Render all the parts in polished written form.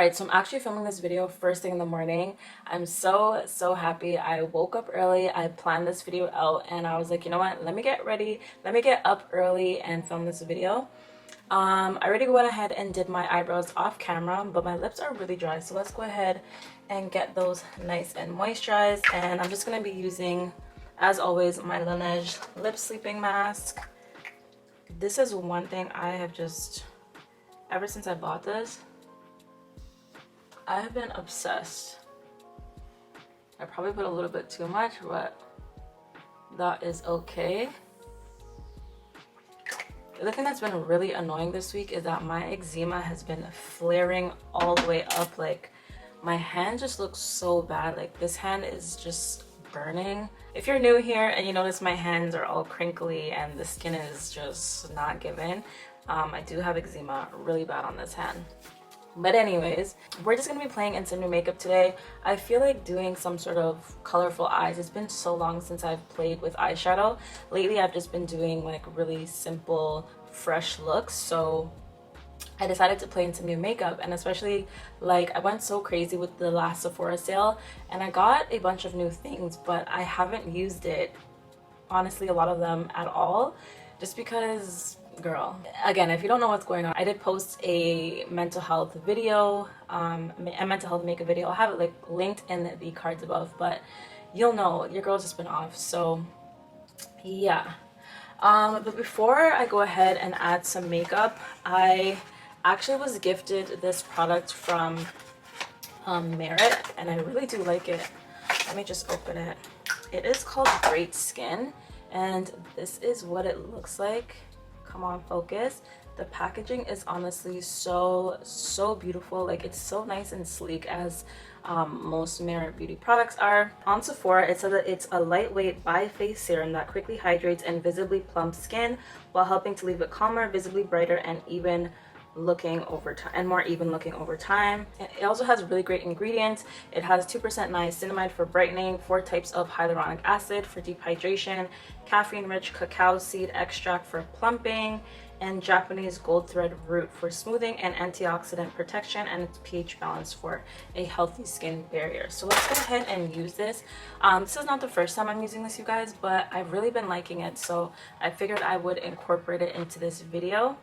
Alright, so I'm actually filming this video first thing in the morning. I'm so happy. I woke up early, I planned this video out, and I was like, you know what, let me get ready, let me get up early and film this video. I already went ahead and did my eyebrows off camera, but my lips are really dry, so let's go ahead and get those nice and moisturized. And I'm just going to be using, as always, my Laneige lip sleeping mask. This is one thing I have just, ever since I bought this, I have been obsessed. I probably put a little bit too much, but that is okay. The other thing that's been really annoying this week is that my eczema has been flaring all the way up. Like, my hand just looks so bad. Like, this hand is just burning. If you're new here and you notice my hands are all crinkly and the skin is just not giving, I do have eczema really bad on this hand. But anyways, we're just gonna be playing in some new makeup today. I feel like doing some sort of colorful eyes. It's been so long since I've played with eyeshadow. Lately I've just been doing like really simple, fresh looks, so I decided to play in some new makeup. And especially, like, I went so crazy with the last Sephora sale and I got a bunch of new things, but I haven't used it, honestly, a lot of them at all, just because, girl, again, if you don't know what's going on, I did post a mental health video, a mental health makeup video. I'll have it like linked in the cards above, but you'll know your girl's just been off. So yeah, but before I go ahead and add some makeup, I actually was gifted this product from Merit, and I really do like it. Let me just open it. It is called Great Skin, and this is what it looks like. Come on, focus. The packaging is honestly so beautiful. Like, it's so nice and sleek, as most Merit beauty products are. On Sephora, it says that it's a lightweight bi-phase serum that quickly hydrates and visibly plumps skin while helping to leave it calmer, visibly brighter, and even looking over time, and more even looking over time. And it also has really great ingredients. It has 2% niacinamide for brightening, 4 types of hyaluronic acid for deep hydration, caffeine rich cacao seed extract for plumping, and Japanese gold thread root for smoothing and antioxidant protection, and its pH balance for a healthy skin barrier. So let's go ahead and use this. This is not the first time I'm using this, you guys, but I've really been liking it, so I figured I would incorporate it into this video.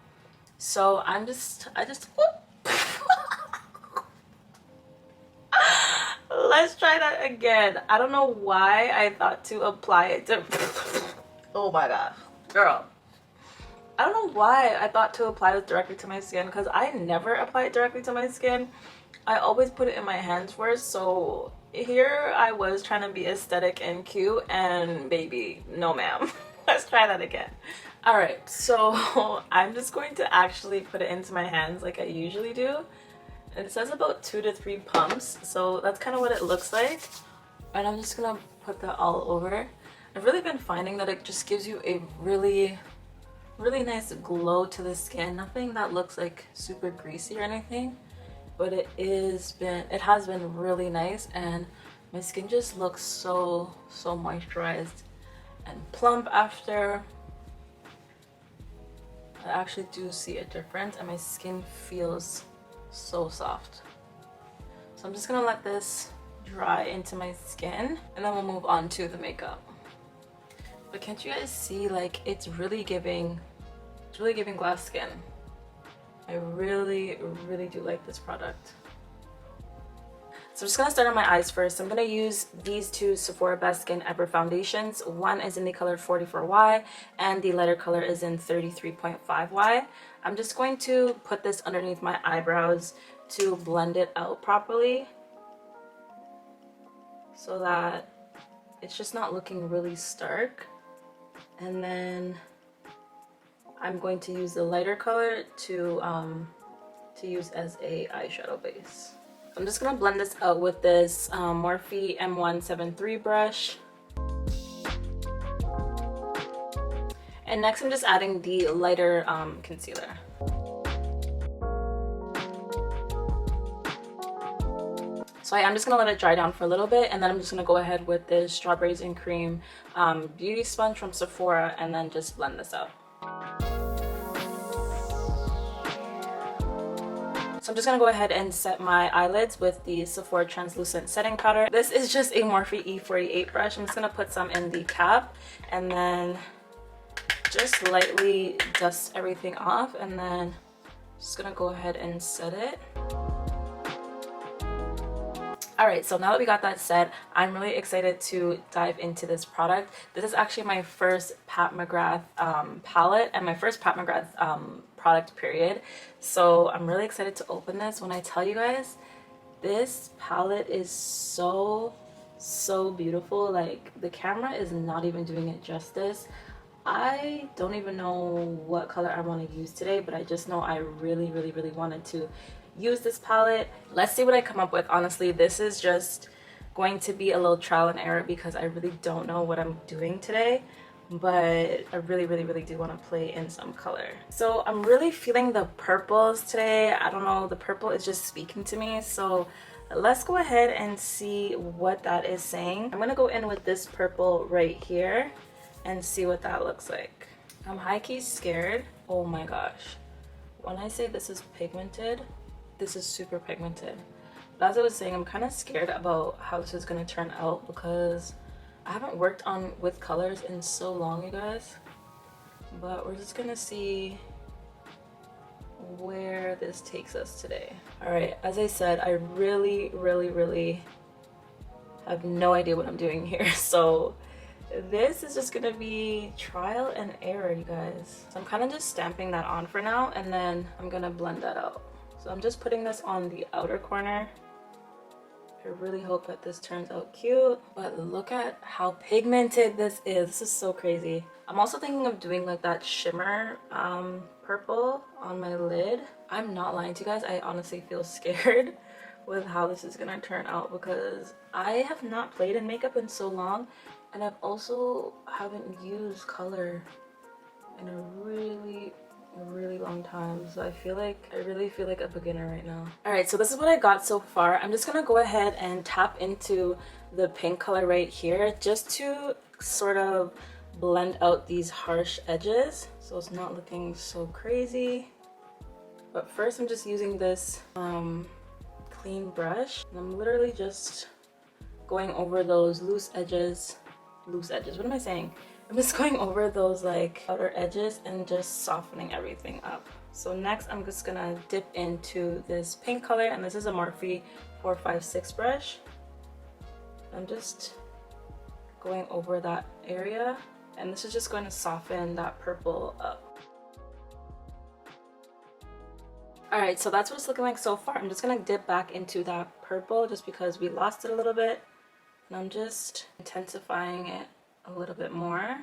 So I just let's try that again. I don't know why I thought to apply it to oh my gosh, girl, I don't know why I thought to apply this directly to my skin, because I never apply it directly to my skin. I always put it in my hands first. So here I was trying to be aesthetic and cute, and baby, no ma'am. Let's try that again. All right, so I'm just going to actually put it into my hands like I usually do. And it says about 2 to 3 pumps, so that's kind of what it looks like. And I'm just gonna put that all over. I've really been finding that it just gives you a really nice glow to the skin. Nothing that looks like super greasy or anything, but it has been really nice, and my skin just looks so moisturized and plump after. I actually do see a difference, and my skin feels so soft. So I'm just gonna let this dry into my skin, and then we'll move on to the makeup. But can't you guys see, like, it's really giving glass skin. I really do like this product. So I'm just gonna start on my eyes first. I'm gonna use these 2 Sephora Best Skin Ever foundations. One is in the color 44Y, and the lighter color is in 33.5Y. I'm just going to put this underneath my eyebrows to blend it out properly, so that it's just not looking really stark. And then I'm going to use the lighter color to use as a eyeshadow base. I'm just gonna blend this out with this Morphe M173 brush. And next I'm just adding the lighter concealer. So I'm just gonna let it dry down for a little bit, and then I'm just gonna go ahead with this Strawberries and Cream beauty sponge from Sephora, and then just blend this out. So I'm just gonna go ahead and set my eyelids with the Sephora translucent setting powder. This is just a Morphe E48 brush. I'm just gonna put some in the cap and then just lightly dust everything off, and then just gonna go ahead and set it. Alright, so now that we got that set, I'm really excited to dive into this product. This is actually my first Pat McGrath palette and my first Pat McGrath product period. So I'm really excited to open this. When I tell you guys, this palette is so beautiful. Like, the camera is not even doing it justice. I don't even know what color I want to use today, but I just know I really wanted to use this palette. Let's see what I come up with. Honestly, this is just going to be a little trial and error because I really don't know what I'm doing today, but I really do want to play in some color. So I'm really feeling the purples today. I don't know, the purple is just speaking to me. So let's go ahead and see what that is saying. I'm gonna go in with this purple right here and see what that looks like. I'm high-key scared. Oh my gosh, when I say this is pigmented, this is super pigmented. But as I was saying, I'm kind of scared about how this is going to turn out because I haven't worked with colors in so long, you guys. But we're just going to see where this takes us today. Alright, as I said, I really have no idea what I'm doing here. So this is just gonna be trial and error, you guys. So I'm kind of just stamping that on for now, and then I'm gonna blend that out. So I'm just putting this on the outer corner. I really hope that this turns out cute. But look at how pigmented this is. This is so crazy. I'm also thinking of doing like that shimmer purple on my lid. I'm not lying to you guys. I honestly feel scared with how this is gonna turn out because I have not played in makeup in so long, and I've also haven't used color in a really long time. So I really feel like a beginner right now. All right, so this is what I got so far. I'm just gonna go ahead and tap into the pink color right here just to sort of blend out these harsh edges so it's not looking so crazy. But first I'm just using this clean brush, and I'm literally just going over those loose edges. What am I saying? I'm just going over those like outer edges and just softening everything up. So next I'm just gonna dip into this pink color, and this is a Morphe 456 brush. I'm just going over that area, and this is just going to soften that purple up. Alright, so that's what it's looking like so far. I'm just gonna dip back into that purple just because we lost it a little bit, and I'm just intensifying it a little bit more.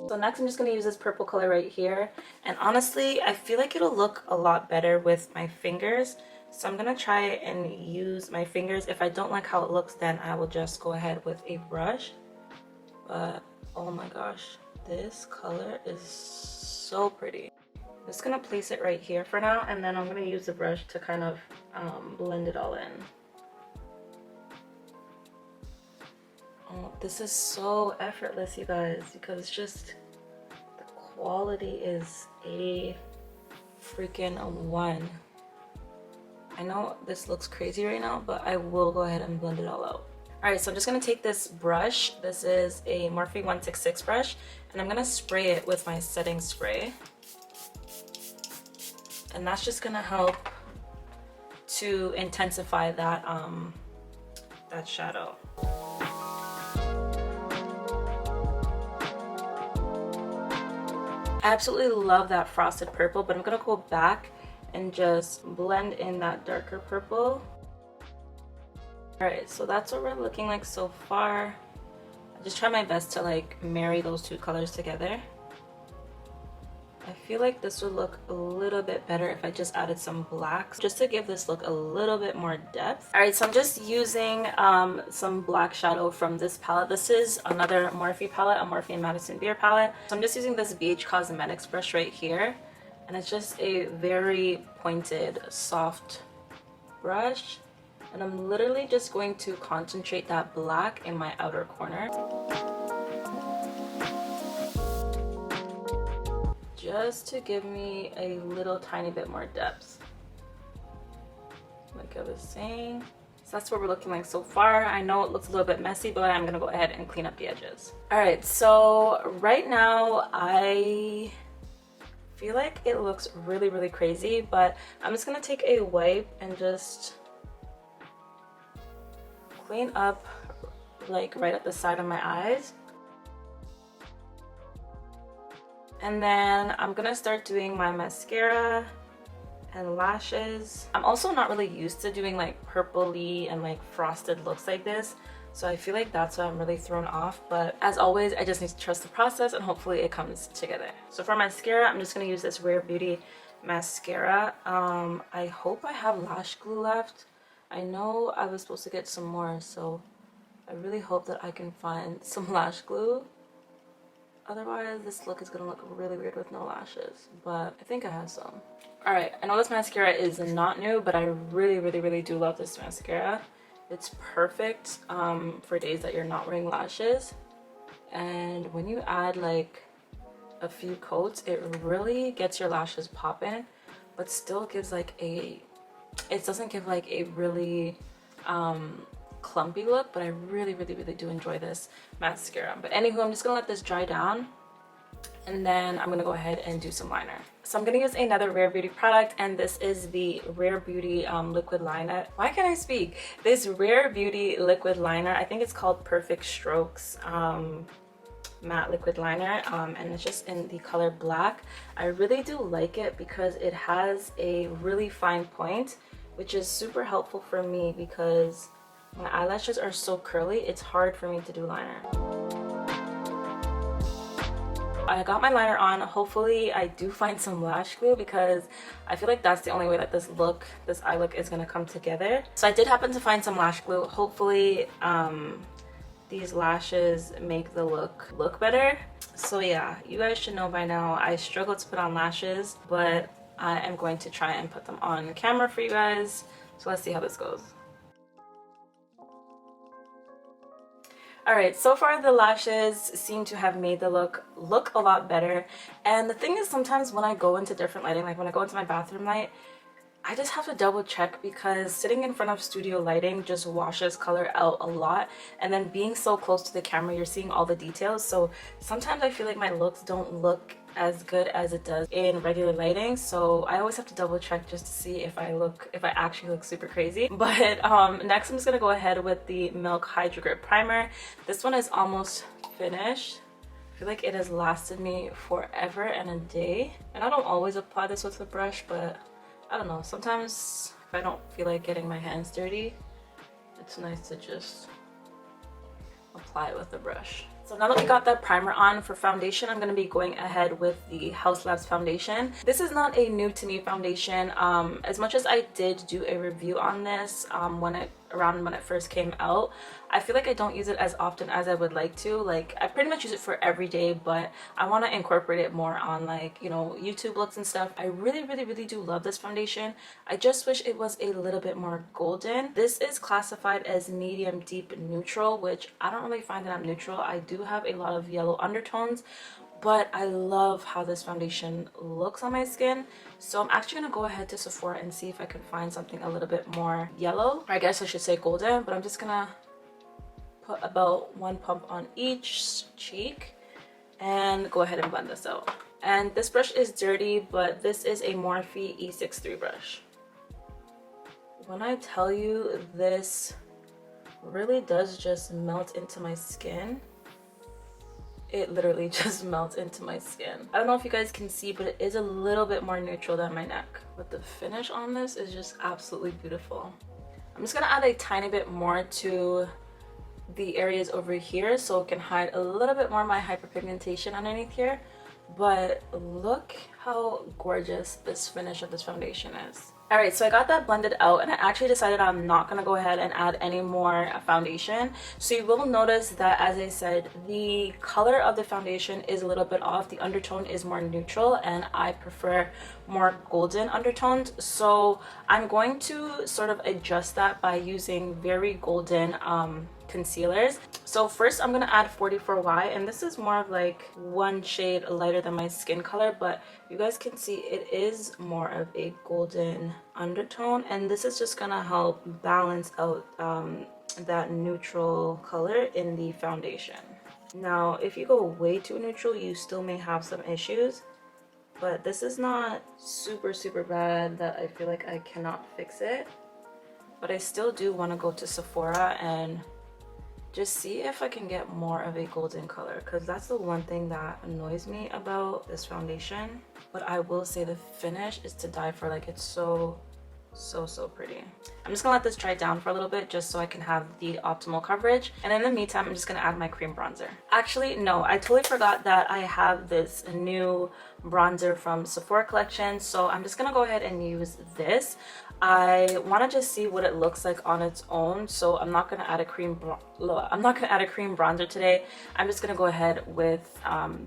So next I'm just going to use this purple color right here, and honestly I feel like it'll look a lot better with my fingers, so I'm going to try and use my fingers. If I don't like how it looks, then I will just go ahead with a brush. But oh my gosh, this color is so pretty. I'm just going to place it right here for now, and then I'm going to use the brush to kind of blend it all in. Oh, this is so effortless, you guys, because it's just, the quality is a freaking 1. I know this looks crazy right now, but I will go ahead and blend it all out. Alright, so I'm just going to take this brush. This is a Morphe 166 brush, and I'm going to spray it with my setting spray. And that's just going to help to intensify that, that shadow. I absolutely love that frosted purple, but I'm gonna go back and just blend in that darker purple. Alright, so that's what we're looking like so far. I just try my best to like marry those two colors together. I feel like this would look a little bit better if I just added some blacks just to give this look a little bit more depth. Alright, so I'm just using some black shadow from this palette. This is another Morphe palette, a Morphe and Madison Beer palette. So I'm just using this BH Cosmetics brush right here, and it's just a very pointed, soft brush. And I'm literally just going to concentrate that black in my outer corner. just to give me a little tiny bit more depth, like I was saying. So that's what we're looking like so far. I know it looks a little bit messy, but I'm gonna go ahead and clean up the edges. All right, so right now I feel like it looks really, really crazy, but I'm just gonna take a wipe and just clean up like right at the side of my eyes. And then I'm gonna start doing my mascara and lashes. I'm also not really used to doing like purpley and like frosted looks like this, so I feel like that's why I'm really thrown off. But as always, I just need to trust the process and hopefully it comes together. So for mascara, I'm just gonna use this Rare Beauty mascara. I hope I have lash glue left. I know I was supposed to get some more, so I really hope that I can find some lash glue. Otherwise, this look is gonna look really weird with no lashes, but I think I have some. All right, I know this mascara is not new, but I really, really, really do love this mascara. It's perfect for days that you're not wearing lashes. And when you add like a few coats, it really gets your lashes popping, but still gives like a, it doesn't give like a really clumpy look, but I really, really, really do enjoy this mascara. But anywho, I'm just gonna let this dry down, and then I'm gonna go ahead and do some liner. So I'm gonna use another Rare Beauty product, and this is the Rare Beauty liquid liner. Why can't I speak? This Rare Beauty liquid liner, I think it's called Perfect Strokes matte liquid liner, and it's just in the color black. I really do like it because it has a really fine point, which is super helpful for me because my eyelashes are so curly, it's hard for me to do liner. I got my liner on. Hopefully I do find some lash glue because I feel like that's the only way that this eye look is gonna come together. So I did happen to find some lash glue. Hopefully these lashes make the look better. So yeah, you guys should know by now I struggle to put on lashes, but I am going to try and put them on camera for you guys. So let's see how this goes. Alright, so far the lashes seem to have made the look a lot better. And the thing is, sometimes when I go into different lighting, like when I go into my bathroom light, I just have to double check because sitting in front of studio lighting just washes color out a lot. And then being so close to the camera, you're seeing all the details. So sometimes I feel like my looks don't look as good as it does in regular lighting, so I always have to double check just to see if I actually look super crazy. But next I'm just gonna go ahead with the Milk Hydra Grip Primer. This one is almost finished. I feel like it has lasted me forever and a day, and I don't always apply this with a brush, but I don't know, sometimes if I don't feel like getting my hands dirty, it's nice to just apply it with a brush. So now that we got that primer on, for foundation, I'm going to be going ahead with the Haus Labs foundation. This is not a new to me foundation. As much as I did do a review on this around when it first came out, I feel like I don't use it as often as I would like to. Like, I pretty much use it for every day, but I want to incorporate it more on, like, you know, YouTube looks and stuff. I really, really, really do love this foundation. I just wish it was a little bit more golden. This is classified as medium deep neutral, which I don't really find that I'm neutral. I do have a lot of yellow undertones, but I love how this foundation looks on my skin. So I'm actually gonna go ahead to Sephora and see if I can find something a little bit more yellow, or I guess I should say golden, but I'm just gonna put about one pump on each cheek and go ahead and blend this out. And this brush is dirty, but this is a Morphe E63 brush. When I tell you, this really does just melt into my skin. It literally just melts into my skin. I don't know if you guys can see, but it is a little bit more neutral than my neck. But the finish on this is just absolutely beautiful. I'm just gonna add a tiny bit more to the areas over here so it can hide a little bit more of my hyperpigmentation underneath here. But look how gorgeous this finish of this foundation is. Alright, so I got that blended out, and I actually decided I'm not going to go ahead and add any more foundation. So you will notice that, as I said, the color of the foundation is a little bit off. The undertone is more neutral, and I prefer more golden undertones. So I'm going to sort of adjust that by using very golden concealers. So first I'm gonna add 44Y, and this is more of like one shade lighter than my skin color, but you guys can see it is more of a golden undertone, and this is just gonna help balance out that neutral color in the foundation. Now if you go way too neutral, you still may have some issues, but this is not super bad that I feel like I cannot fix it. But I still do want to go to Sephora and just see if I can get more of a golden color, because that's the one thing that annoys me about this foundation. But I will say the finish is to die for. Like, it's so pretty. I'm just gonna let this dry down for a little bit just so I can have the optimal coverage, and in the meantime I'm just gonna add my cream bronzer. Actually no, I totally forgot that I have this new bronzer from Sephora collection, so I'm just gonna go ahead and use this. I want to just see what it looks like on its own, so I'm not gonna add a cream bronzer today. I'm just gonna go ahead with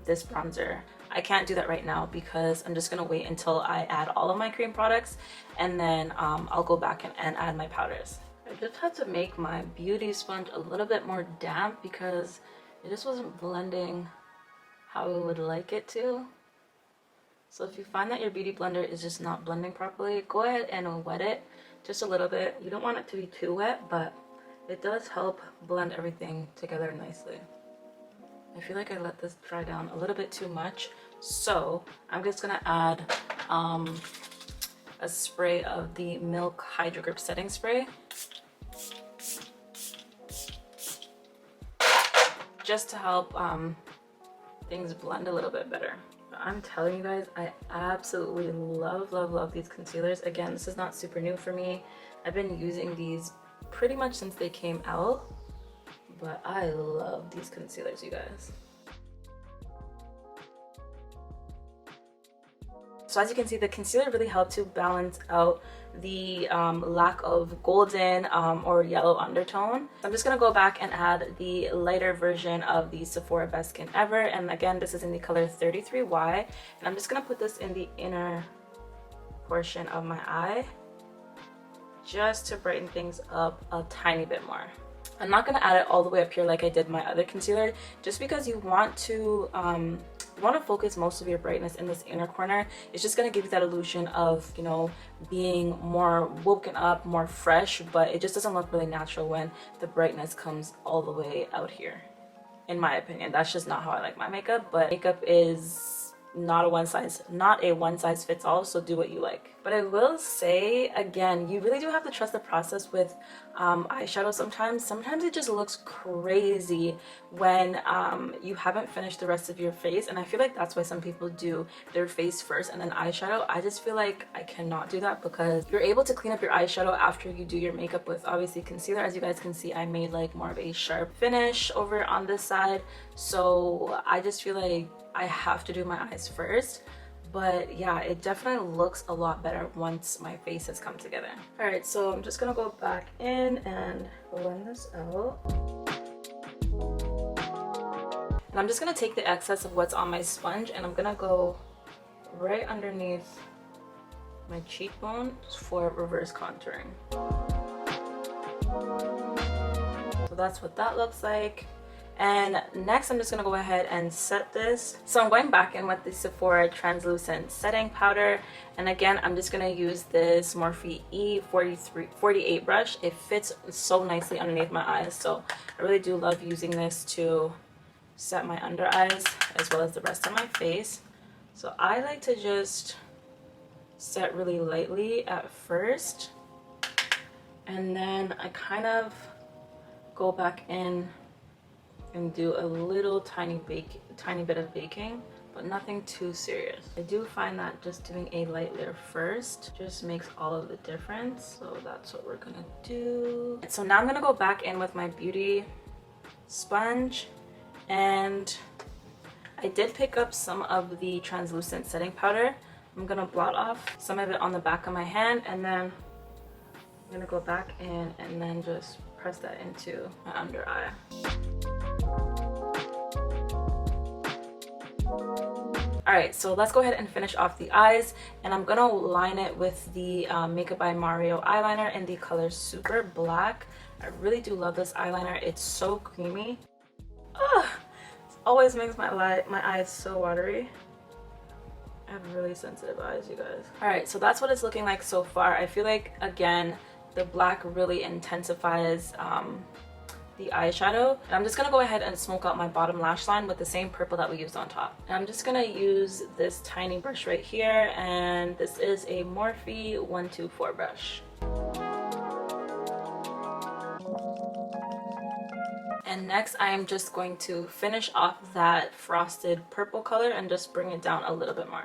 this bronzer. I can't do that right now because I'm just gonna wait until I add all of my cream products, and then I'll go back and add my powders. I just had to make my beauty sponge a little bit more damp because it just wasn't blending how I would like it to. So if you find that your beauty blender is just not blending properly, go ahead and wet it just a little bit. You don't want it to be too wet, but it does help blend everything together nicely. I feel like I let this dry down a little bit too much, so I'm just gonna add a spray of the Milk Hydra Grip Setting Spray, just to help things blend a little bit better. I'm telling you guys, I absolutely love these concealers. Again, this is not super new for me. I've been using these pretty much since they came out, but I love these concealers, you guys. So as you can see, the concealer really helped to balance out the lack of golden or yellow undertone. I'm just gonna go back and add the lighter version of the Sephora Best Skin Ever, and again this is in the color 33Y, and I'm just gonna put this in the inner portion of my eye just to brighten things up a tiny bit more. I'm not gonna add it all the way up here like I did my other concealer, just because you want to focus most of your brightness in this inner corner. It's just going to give you that illusion of, you know, being more woken up, more fresh, but it just doesn't look really natural when the brightness comes all the way out here, in my opinion. That's just not how I like my makeup, but makeup is not a one size fits all, so do what you like. But I will say again, you really do have to trust the process with eyeshadow. Sometimes it just looks crazy when you haven't finished the rest of your face, and I feel like that's why some people do their face first and then eyeshadow. I just feel like I cannot do that, because you're able to clean up your eyeshadow after you do your makeup with obviously concealer. As you guys can see, I made like more of a sharp finish over on this side, so I just feel like I have to do my eyes first. But yeah, it definitely looks a lot better once my face has come together. All right, so I'm just gonna go back in and blend this out. And I'm just gonna take the excess of what's on my sponge and I'm gonna go right underneath my cheekbone for reverse contouring. So that's what that looks like. And next I'm just gonna go ahead and set this. So I'm going back in with the Sephora translucent setting powder, and again I'm just gonna use this Morphe E48 brush. It fits so nicely underneath my eyes, so I really do love using this to set my under eyes as well as the rest of my face. So I like to just set really lightly at first, and then I kind of go back in and do a little tiny bit of baking, but nothing too serious. I do find that just doing a light layer first just makes all of the difference, so that's what we're gonna do. So now I'm gonna go back in with my beauty sponge, and I did pick up some of the translucent setting powder. I'm gonna blot off some of it on the back of my hand, and then I'm gonna go back in and then just press that into my under eye. All right, so let's go ahead and finish off the eyes, and I'm gonna line it with the Makeup by Mario eyeliner in the color Super Black. I really do love this eyeliner. It's so creamy. Ugh, it always makes my eyes so watery. I have really sensitive eyes, you guys. All right, so that's what it's looking like so far. I feel like, again, the black really intensifies the eyeshadow. And I'm just gonna go ahead and smoke out my bottom lash line with the same purple that we used on top. And I'm just gonna use this tiny brush right here, and this is a Morphe 124 brush. And next I am just going to finish off that frosted purple color and just bring it down a little bit more.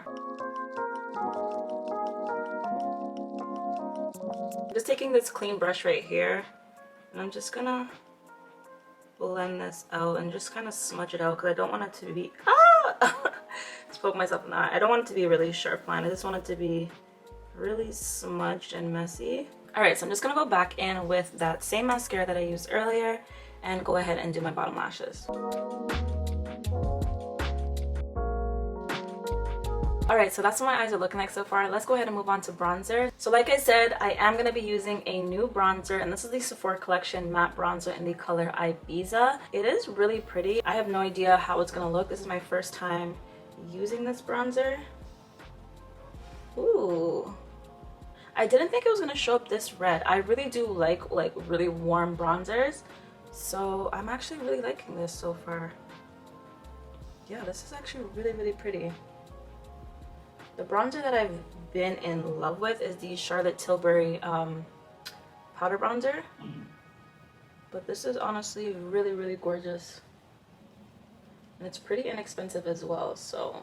Just taking this clean brush right here, and I'm just gonna blend this out and just kind of smudge it out because I don't want it to be just poke myself in the eye. I don't want it to be a really sharp line. I just want it to be really smudged and messy. All right, so I'm just gonna go back in with that same mascara that I used earlier and go ahead and do my bottom lashes. All right, so that's what my eyes are looking like so far. Let's go ahead and move on to bronzer. So like I said, I am going to be using a new bronzer, and this is the Sephora collection matte bronzer in the color Ibiza. It is really pretty. I have no idea how it's going to look. This is my first time using this bronzer. Ooh. I didn't think it was going to show up this red. I really do like really warm bronzers. So I'm actually really liking this so far. Yeah, this is actually really, really pretty. The bronzer that I've been in love with is the Charlotte Tilbury powder bronzer. But this is honestly really, really gorgeous. And it's pretty inexpensive as well, so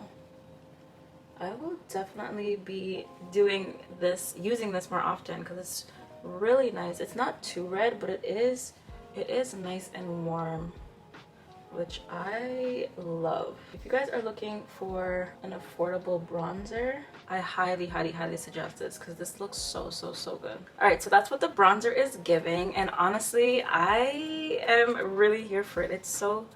I will definitely be doing this, using this more often because it's really nice. It's not too red, but it is nice and warm, which I love. If you guys are looking for an affordable bronzer, I highly, highly, highly suggest this because this looks so, so, so good. All right, so that's what the bronzer is giving, and honestly, I am really here for it. It's so,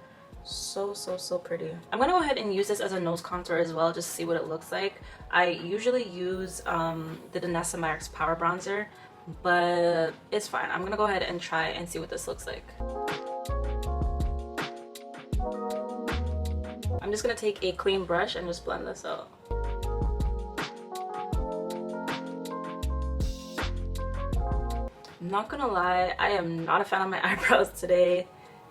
so, so, so pretty. I'm gonna go ahead and use this as a nose contour as well, just to see what it looks like. I usually use the Danessa Myricks Power Bronzer, but it's fine. I'm gonna go ahead and try and see what this looks like. I'm just gonna take a clean brush and just blend this out. I'm not gonna lie, I am not a fan of my eyebrows today.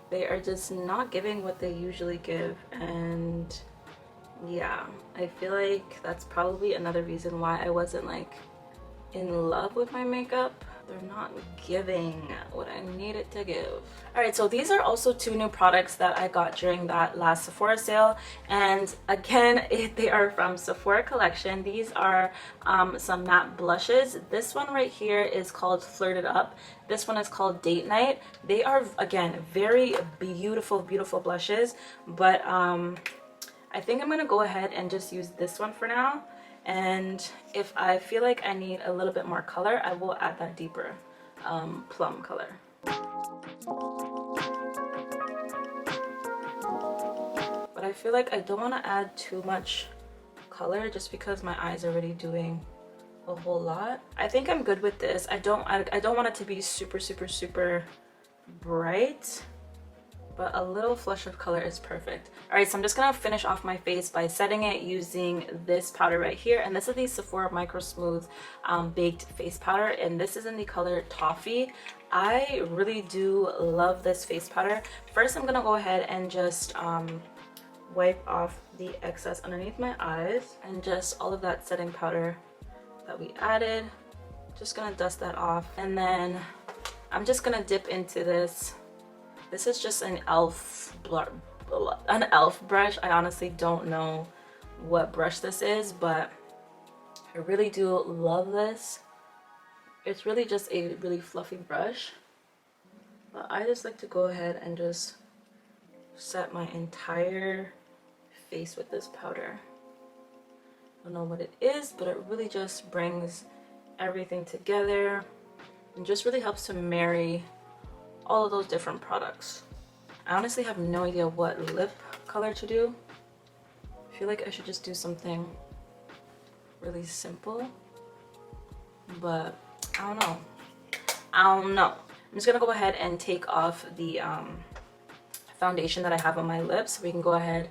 They are just not giving what they usually give, and yeah, I feel like that's probably another reason why I wasn't like in love with my makeup. They're not giving what I needed to give. All right, so these are also two new products that I got during that last Sephora sale, and again, they are from Sephora collection. These are some matte blushes. This one right here is called Flirted Up. This one is called Date Night. They are, again, very beautiful, beautiful blushes, but I think I'm gonna go ahead and just use this one for now. And if I feel like I need a little bit more color, I will add that deeper plum color. But I feel like I don't want to add too much color just because my eyes are already doing a whole lot. I think I'm good with this. I don't want it to be super, super, super bright, but a little flush of color is perfect. All right, so I'm just gonna finish off my face by setting it using this powder right here, and this is the Sephora Microsmooth baked face powder, and this is in the color Toffee. I really do love this face powder. First, I'm gonna go ahead and just wipe off the excess underneath my eyes, and just all of that setting powder that we added, just gonna dust that off, and then I'm just gonna dip into this. This is just an elf brush. I honestly don't know what brush this is, but I really do love this. It's really just a really fluffy brush, but I just like to go ahead and just set my entire face with this powder. I don't know what it is, but it really just brings everything together and just really helps to marry all of those different products. I honestly have no idea what lip color to do. I I feel like I should just do something really simple, but I don't know. I'm just gonna go ahead and take off the foundation that I have on my lips so we can go ahead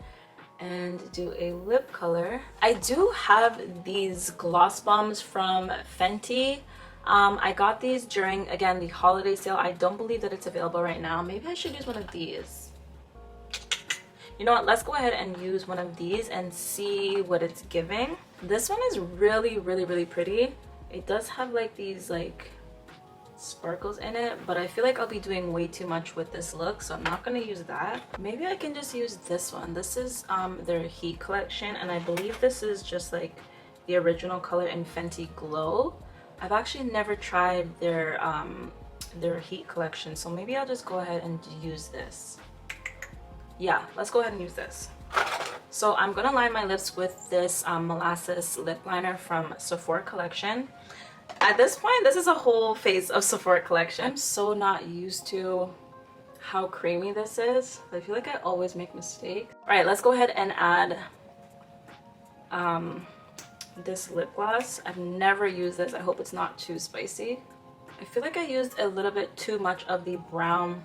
and do a lip color. I do have these gloss bombs from Fenty. I got these during, again, the holiday sale. I don't believe that it's available right now. Maybe I should use one of these. You know what, let's go ahead and use one of these and see what it's giving. This one is really, really, really pretty. It does have like these like sparkles in it, but I feel like I'll be doing way too much with this look, so I'm not going to use that. Maybe I can just use this one. This is their Heat collection, and I believe this is just like the original color in Fenty Glow. I've actually never tried their Heat collection, so maybe I'll just go ahead and use this. Yeah, let's go ahead and use this. So I'm gonna line my lips with this Molasses lip liner from Sephora collection. At this point, this is a whole phase of Sephora collection. I'm so not used to how creamy this is. I feel like I always make mistakes. All right, let's go ahead and add this lip gloss. I've never used this. I hope it's not too spicy. I feel like I used a little bit too much of the brown.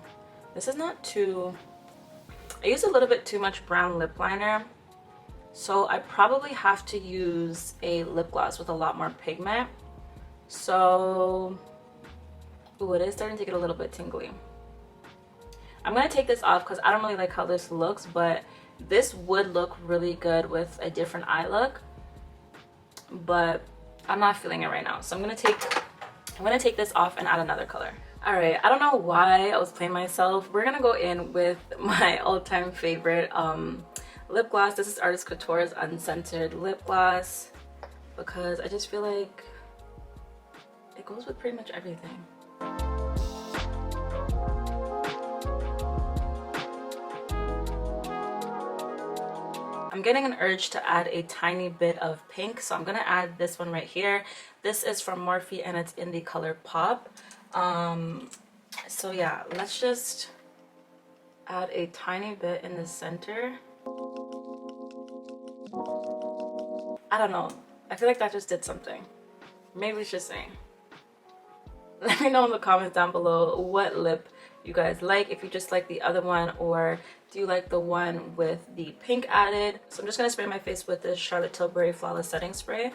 This is not too... I used a little bit too much brown lip liner, so I probably have to use a lip gloss with a lot more pigment. So, ooh, it is starting to get a little bit tingly. I'm gonna take this off because I don't really like how this looks, but this would look really good with a different eye look, but I'm not feeling it right now. So I'm gonna take this off and add another color. All right, I don't know why I was playing myself. We're gonna go in with my all-time favorite lip gloss. This is Artist Couture's Uncensored lip gloss because I just feel like it goes with pretty much everything. I'm getting an urge to add a tiny bit of pink, so I'm gonna add this one right here. This is from Morphe and it's in the color Pop. So yeah, let's just add a tiny bit in the center. I don't know, I feel like that just did something. Maybe it's just saying. Let me know in the comments down below what lip you guys like, if you just like the other one or do you like the one with the pink added. So I'm just gonna spray my face with this Charlotte Tilbury Flawless Setting Spray.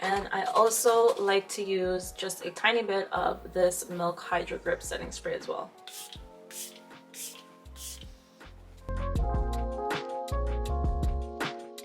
And I also like to use just a tiny bit of this Milk Hydra Grip Setting Spray as well.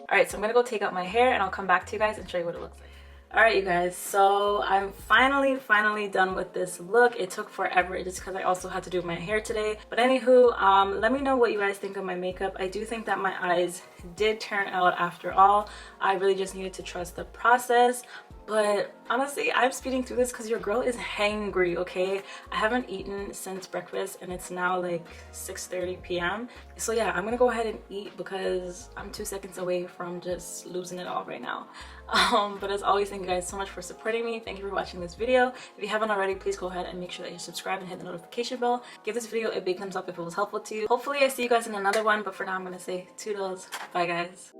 Alright, so I'm gonna go take out my hair and I'll come back to you guys and show you what it looks like. Alright, you guys, so I'm finally done with this look. It took forever just because I also had to do my hair today. But anywho, let me know what you guys think of my makeup. I do think that my eyes did turn out after all. I really just needed to trust the process. But honestly, I'm speeding through this because your girl is hangry, okay? I haven't eaten since breakfast and it's now like 6:30 p.m. So yeah, I'm gonna go ahead and eat because I'm 2 seconds away from just losing it all right now. But as always, thank you guys so much for supporting me. Thank you for watching this video. If you haven't already, please go ahead and make sure that you subscribe and hit the notification bell. Give this video a big thumbs up if it was helpful to you. Hopefully I see you guys in another one, but for now I'm gonna say toodles. Bye guys.